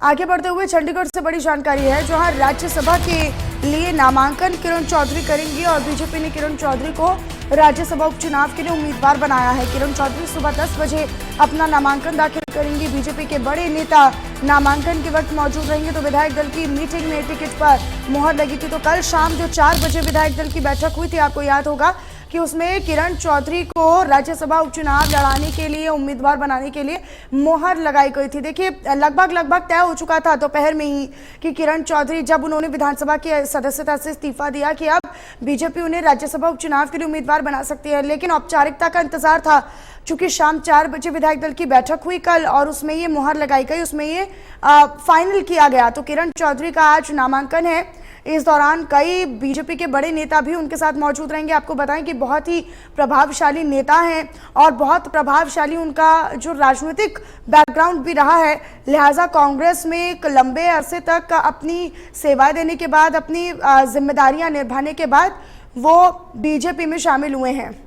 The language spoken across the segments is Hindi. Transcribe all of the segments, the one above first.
आगे बढ़ते हुए चंडीगढ़ से बड़ी जानकारी है, जहां राज्यसभा के लिए नामांकन किरण चौधरी करेंगी और बीजेपी ने किरण चौधरी को राज्यसभा उपचुनाव के लिए उम्मीदवार बनाया है। किरण चौधरी सुबह 10 बजे अपना नामांकन दाखिल करेंगी। बीजेपी के बड़े नेता नामांकन के वक्त मौजूद रहेंगे। तो विधायक दल की मीटिंग में टिकट पर मुहर लगी थी। तो कल शाम जो 4 बजे विधायक दल की बैठक हुई थी, आपको याद होगा कि उसमें किरण चौधरी को राज्यसभा उपचुनाव लड़ाने के लिए, उम्मीदवार बनाने के लिए मुहर लगाई गई थी। देखिए, लगभग तय हो चुका था दोपहर में ही कि किरण चौधरी, जब उन्होंने विधानसभा की सदस्यता से इस्तीफा दिया, कि अब बीजेपी उन्हें राज्यसभा उपचुनाव के लिए उम्मीदवार बना सकती है। लेकिन औपचारिकता का इंतजार था, चूंकि शाम 4 बजे विधायक दल की बैठक हुई कल और उसमें ये मुहर लगाई गई, उसमें ये फाइनल किया गया। तो किरण चौधरी का आज नामांकन है। इस दौरान कई बीजेपी के बड़े नेता भी उनके साथ मौजूद रहेंगे। आपको बताएं कि बहुत ही प्रभावशाली नेता हैं और बहुत प्रभावशाली उनका जो राजनीतिक बैकग्राउंड भी रहा है। लिहाजा कांग्रेस में एक लंबे अरसे तक अपनी सेवाएं देने के बाद, अपनी जिम्मेदारियां निभाने के बाद वो बीजेपी में शामिल हुए हैं।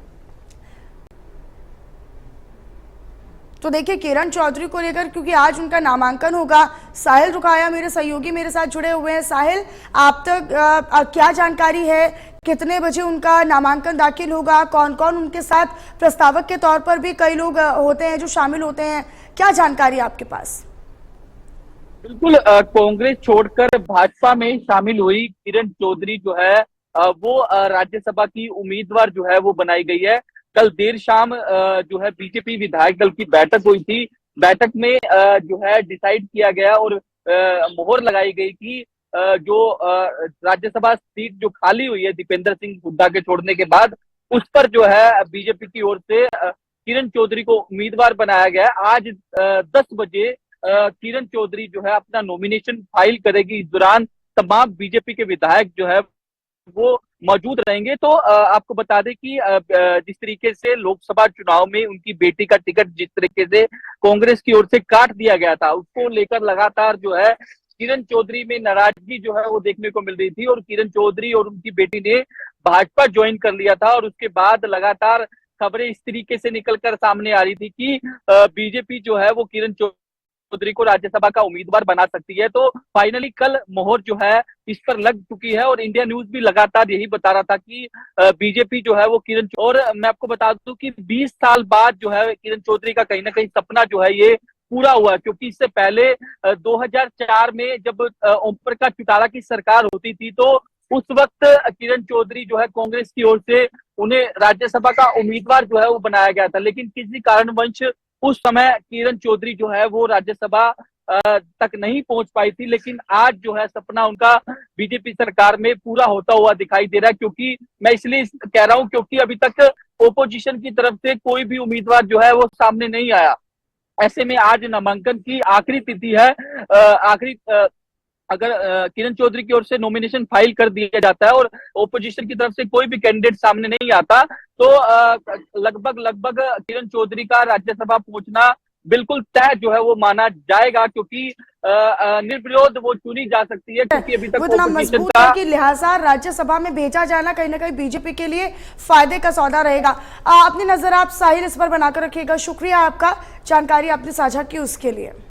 तो देखिए, किरण चौधरी को लेकर, क्योंकि आज उनका नामांकन होगा, साहिल रुकाया मेरे सहयोगी मेरे साथ जुड़े हुए हैं। साहिल, आप तक क्या जानकारी है? कितने बजे उनका नामांकन दाखिल होगा? कौन कौन उनके साथ, प्रस्तावक के तौर पर भी कई लोग होते हैं जो शामिल होते हैं, क्या जानकारी आपके पास? बिल्कुल, कांग्रेस छोड़कर भाजपा में शामिल हुई किरण चौधरी जो है वो राज्यसभा की उम्मीदवार जो है वो बनाई गई है। कल देर शाम जो है बीजेपी विधायक दल की बैठक हुई थी। बैठक में जो है डिसाइड किया गया और मोहर लगाई गई कि जो राज्यसभा सीट जो खाली हुई है दीपेंद्र सिंह हुड्डा के छोड़ने के बाद, उस पर जो है बीजेपी की ओर से किरण चौधरी को उम्मीदवार बनाया गया। आज 10 बजे किरण चौधरी जो है अपना नॉमिनेशन फाइल करेगी। इस दौरान तमाम बीजेपी के विधायक जो है वो मौजूद रहेंगे। तो आपको बता दें कि जिस तरीके से लोकसभा चुनाव में उनकी बेटी का टिकट जिस तरीके से कांग्रेस की ओर से काट दिया गया था, उसको लेकर लगातार जो है किरण चौधरी में नाराजगी जो है वो देखने को मिल रही थी और किरण चौधरी और उनकी बेटी ने भाजपा ज्वाइन कर लिया था। और उसके बाद लगातार खबरें इस तरीके से निकलकर सामने आ रही थी कि बीजेपी जो है वो किरण चौधरी को राज्यसभा का उम्मीदवार बना सकती है। तो फाइनली कल मोहर जो है इस पर लग चुकी है और इंडिया न्यूज भी लगातार यही बता रहा था कि बीजेपी जो है वो किरण, और मैं आपको बता दूं कि 20 साल बाद जो है किरण चौधरी का कहीं ना कहीं सपना जो है ये पूरा हुआ। क्योंकि इससे पहले 2004 में जब ओम प्रकाश चौटाला की सरकार होती थी, तो उस वक्त किरण चौधरी जो है कांग्रेस की ओर से उन्हें राज्यसभा का उम्मीदवार जो है वो बनाया गया था। लेकिन किसी कारणवश उस समय किरण चौधरी जो है वो राज्यसभा तक नहीं पहुंच पाई थी। लेकिन आज जो है सपना उनका बीजेपी सरकार में पूरा होता हुआ दिखाई दे रहा है। क्योंकि मैं इसलिए कह रहा हूं क्योंकि अभी तक ओपोजिशन की तरफ से कोई भी उम्मीदवार जो है वो सामने नहीं आया। ऐसे में आज नामांकन की आखिरी तिथि है। अगर किरण चौधरी की ओर से नॉमिनेशन फाइल कर दिया जाता है और ओपोजिशन की तरफ से कोई भी कैंडिडेट सामने नहीं आता, तो लगभग किरण चौधरी का राज्यसभा पहुंचना बिल्कुल तय जो है वो माना जाएगा। क्योंकि निर्विरोध वो चुनी जा सकती है, क्योंकि अभी तक वो इतना ओपोजिशन मजबूत का है कि लिहाजा राज्यसभा में भेजा जाना कहीं ना कहीं बीजेपी के लिए फायदे का सौदा रहेगा। अपनी नजर आप साहिल इस पर बनाकर रखिएगा। शुक्रिया आपका, जानकारी आपने साझा की उसके लिए।